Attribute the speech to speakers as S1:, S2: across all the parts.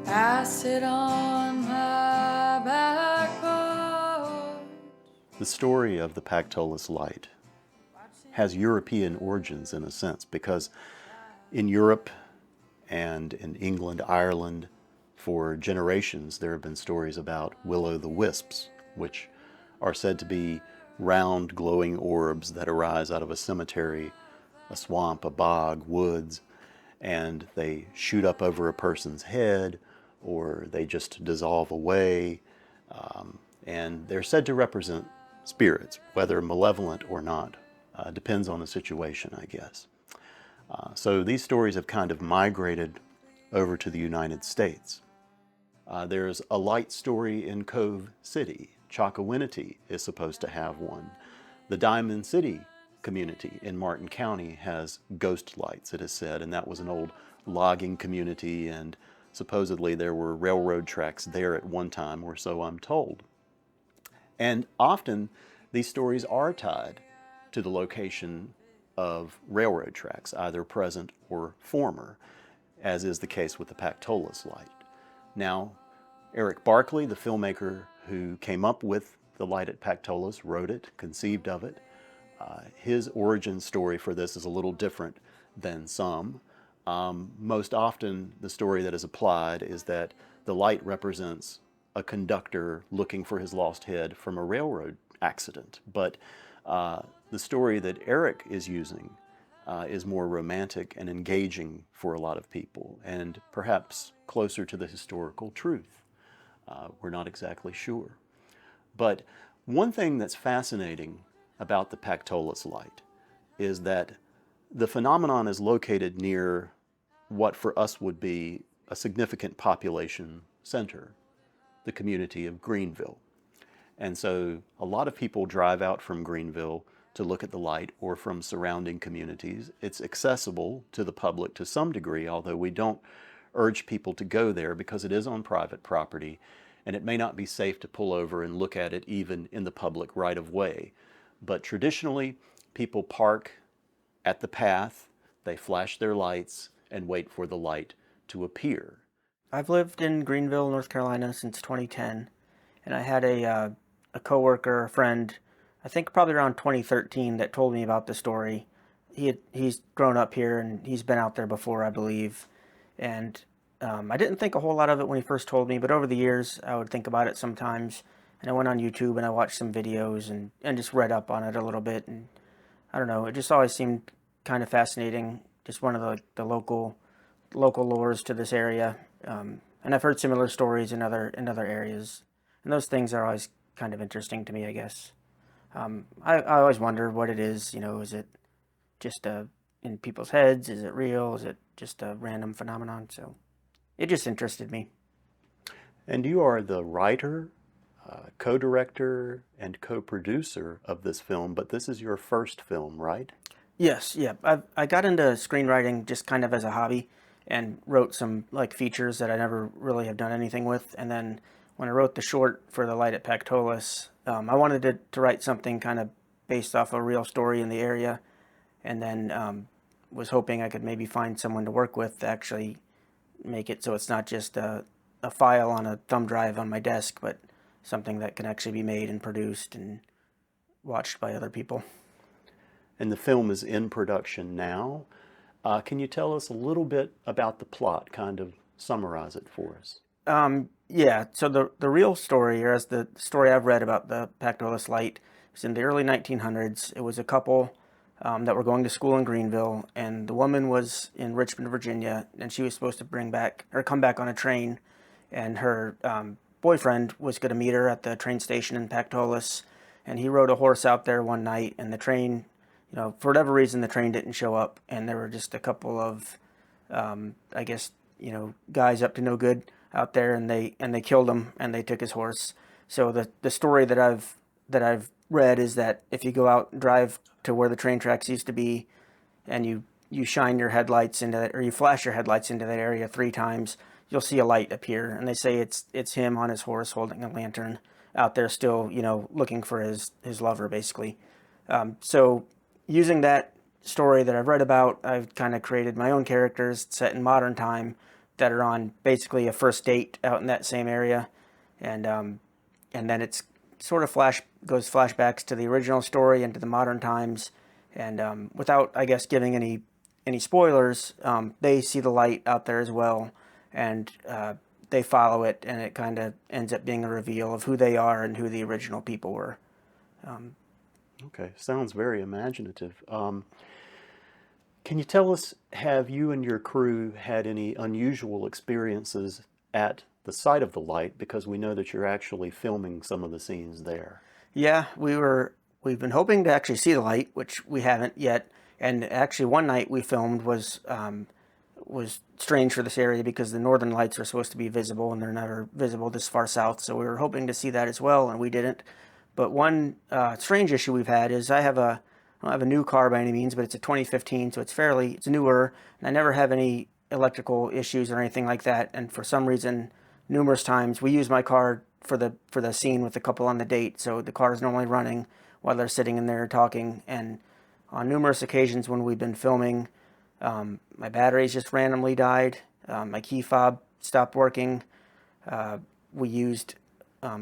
S1: Acid on my back porch.
S2: The story of the Pactolus light has European origins in a sense, because in Europe and in England, Ireland, for generations there have been stories about will-o'-the-wisps, which are said to be round glowing orbs that arise out of a cemetery, a swamp, a bog, woods, and they shoot up over a person's head or they just dissolve away. And they're said to represent spirits, whether malevolent or not. Depends on the situation, I guess. So these stories have kind of migrated over to the United States. There's a light story in Cove City. Chocowinity is supposed to have one. The Diamond City community in Martin County has ghost lights, it is said, and that was an old logging community, and supposedly there were railroad tracks there at one time, or so I'm told. And often these stories are tied to the location of railroad tracks, either present or former, as is the case with the Pactolus light. Now, Eric Barclay, the filmmaker who came up with the light at Pactolus, wrote it, conceived of it. His origin story for this is a little different than some. Most often, the story that is applied is that the light represents a conductor looking for his lost head from a railroad accident. But the story that Eric is using is more romantic and engaging for a lot of people, and perhaps closer to the historical truth. We're not exactly sure. But one thing that's fascinating about the Pactolus light is that the phenomenon is located near what for us would be a significant population center, the community of Greenville. And so a lot of people drive out from Greenville to look at the light, or from surrounding communities. It's accessible to the public to some degree, although we don't urge people to go there because it is on private property and it may not be safe to pull over and look at it even in the public right of way. But traditionally, people park at the path, they flash their lights and wait for the light to appear.
S3: I've lived in Greenville, North Carolina since 2010, and I had a coworker, a friend, I think probably around 2013, that told me about the story. He's grown up here and he's been out there before, I believe. And I didn't think a whole lot of it when he first told me, but over the years I would think about it sometimes. And I went on YouTube and I watched some videos and just read up on it a little bit. And I don't know, it just always seemed kind of fascinating. Just one of the local lores to this area. And I've heard similar stories in other areas. And those things are always kind of interesting to me, I guess. I always wonder what it is, is it just in people's heads? Is it real? Is it just a random phenomenon? So it just interested me.
S2: And you are the writer, co-director, and co-producer of this film, but this is your first film, right?
S3: Yes, yeah. I got into screenwriting just kind of as a hobby and wrote some features that I never really have done anything with. And then when I wrote the short for the light at Pactolus, I wanted to write something kind of based off a real story in the area, and then was hoping I could maybe find someone to work with to actually make it so it's not just a file on a thumb drive on my desk, but something that can actually be made and produced and watched by other people.
S2: And the film is in production now. Can you tell us a little bit about the plot, kind of summarize it for us?
S3: Yeah, so the real story, or as the story I've read about the Pactolus light, is in the early 1900s. It was a couple that were going to school in Greenville, and the woman was in Richmond, Virginia, and she was supposed to come back on a train, and her boyfriend was going to meet her at the train station in Pactolus, and he rode a horse out there one night, and the train, for whatever reason, the train didn't show up, and there were just a couple of, I guess, guys up to no good out there, and they killed him, and they took his horse. So the story that I've read is that if you go out and drive to where the train tracks used to be, and you shine your headlights into that, or you flash your headlights into that area 3 times, you'll see a light appear, and they say it's him on his horse holding a lantern out there still, looking for his lover, basically. So using that story that I've read about, I've kind of created my own characters set in modern time, that are on basically a first date out in that same area, and then it's sort of goes flashbacks to the original story and to the modern times, and without, I guess, giving any spoilers, they see the light out there as well, and they follow it, and it kind of ends up being a reveal of who they are and who the original people were.
S2: Okay, sounds very imaginative. Can you tell us, have you and your crew had any unusual experiences at the site of the light? Because we know that you're actually filming some of the scenes there.
S3: Yeah, we've been hoping to actually see the light, which we haven't yet. And actually, one night we filmed was strange for this area because the northern lights are supposed to be visible, and they're never visible this far south. So we were hoping to see that as well, and we didn't. But one strange issue we've had is I don't have a new car by any means, but it's a 2015, so it's newer, and I never have any electrical issues or anything like that. And for some reason, numerous times we use my car for the scene with the couple on the date, so the car is normally running while they're sitting in there talking. And on numerous occasions when we've been filming, my batteries just randomly died. My key fob stopped working. We used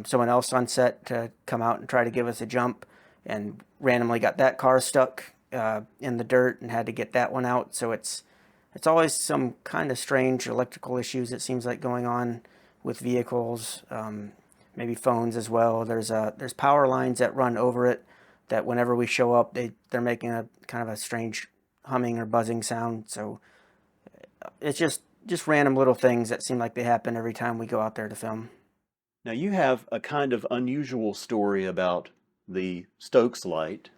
S3: someone else on set to come out and try to give us a jump, and randomly got that car stuck in the dirt and had to get that one out. So it's always some kind of strange electrical issues, it seems like, going on with vehicles, maybe phones as well. There's power lines that run over it that whenever we show up, they're making a kind of a strange humming or buzzing sound. So it's just random little things that seem like they happen every time we go out there to film.
S2: Now, you have a kind of unusual story about the Stokes light.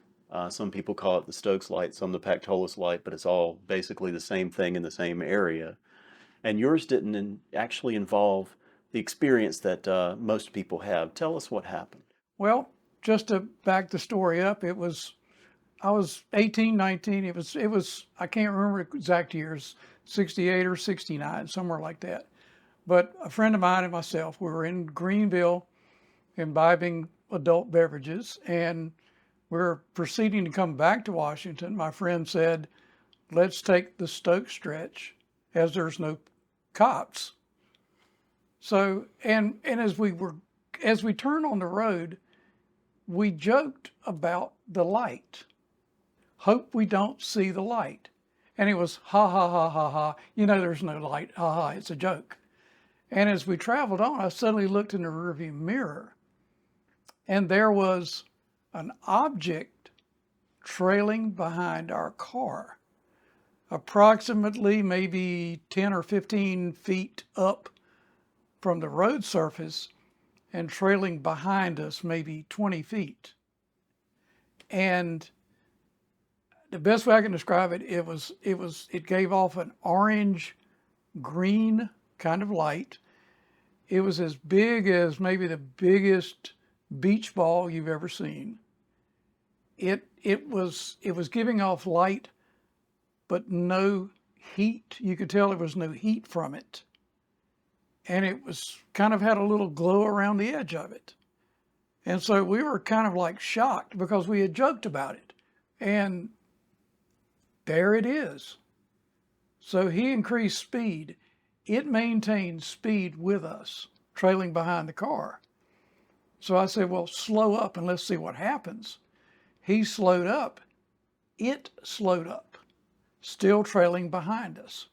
S2: Some people call it the Stokes light, some the Pactolus light, but it's all basically the same thing in the same area. And yours didn't actually involve the experience that most people have. Tell us what happened.
S4: Well, just to back the story up, I was 18, 19. It was I can't remember exact years, 68 or 69, somewhere like that. But a friend of mine and myself, we were in Greenville imbibing adult beverages, and we're proceeding to come back to Washington. My friend said, let's take the Stokes stretch as there's no cops. So, and as we turned on the road, we joked about the light. Hope we don't see the light. And it was ha ha ha ha ha. There's no light. Ha ha, it's a joke. And as we traveled on, I suddenly looked in the rearview mirror, and there was an object trailing behind our car, approximately maybe 10 or 15 feet up from the road surface and trailing behind us maybe 20 feet. And the best way I can describe it, it gave off an orange green kind of light. It was as big as maybe the biggest beach ball you've ever seen. It was giving off light, but no heat. You could tell there was no heat from it. And it was kind of had a little glow around the edge of it. And so we were kind of like shocked because we had joked about it. And there it is. So he increased speed. It maintained speed with us, trailing behind the car. So I said, well, slow up and let's see what happens. He slowed up. It slowed up, still trailing behind us.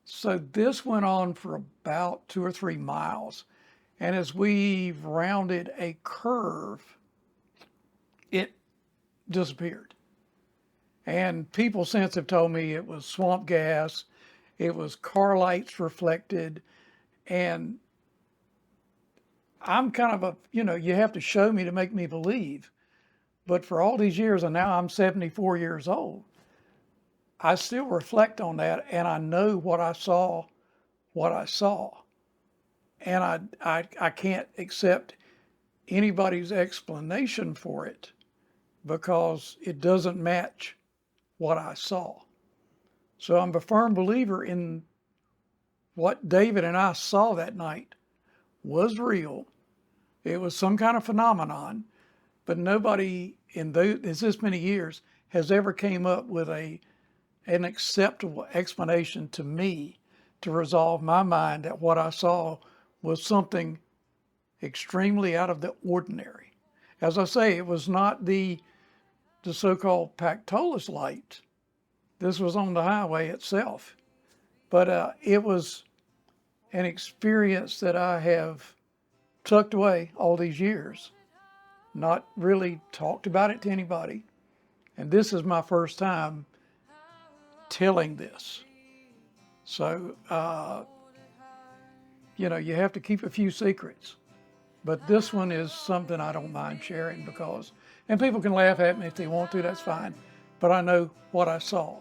S4: So this went on for about 2 or 3 miles. And as we rounded a curve, it disappeared. And people since have told me it was swamp gas, it was car lights reflected, and I'm kind of you have to show me to make me believe. But for all these years, and now I'm 74 years old, I still reflect on that, and I know what I saw. And I can't accept anybody's explanation for it because it doesn't match what I saw. So I'm a firm believer in what David and I saw that night was real. It was some kind of phenomenon, but nobody in this many years has ever came up with an acceptable explanation to me to resolve my mind that what I saw was something extremely out of the ordinary. As I say, it was not the so-called Pactolus light. This was on the highway itself. But it was an experience that I have tucked away all these years, not really talked about it to anybody. And this is my first time telling this. So, you know, you have to keep a few secrets. But this one is something I don't mind sharing because, and people can laugh at me if they want to, that's fine. But I know what I saw.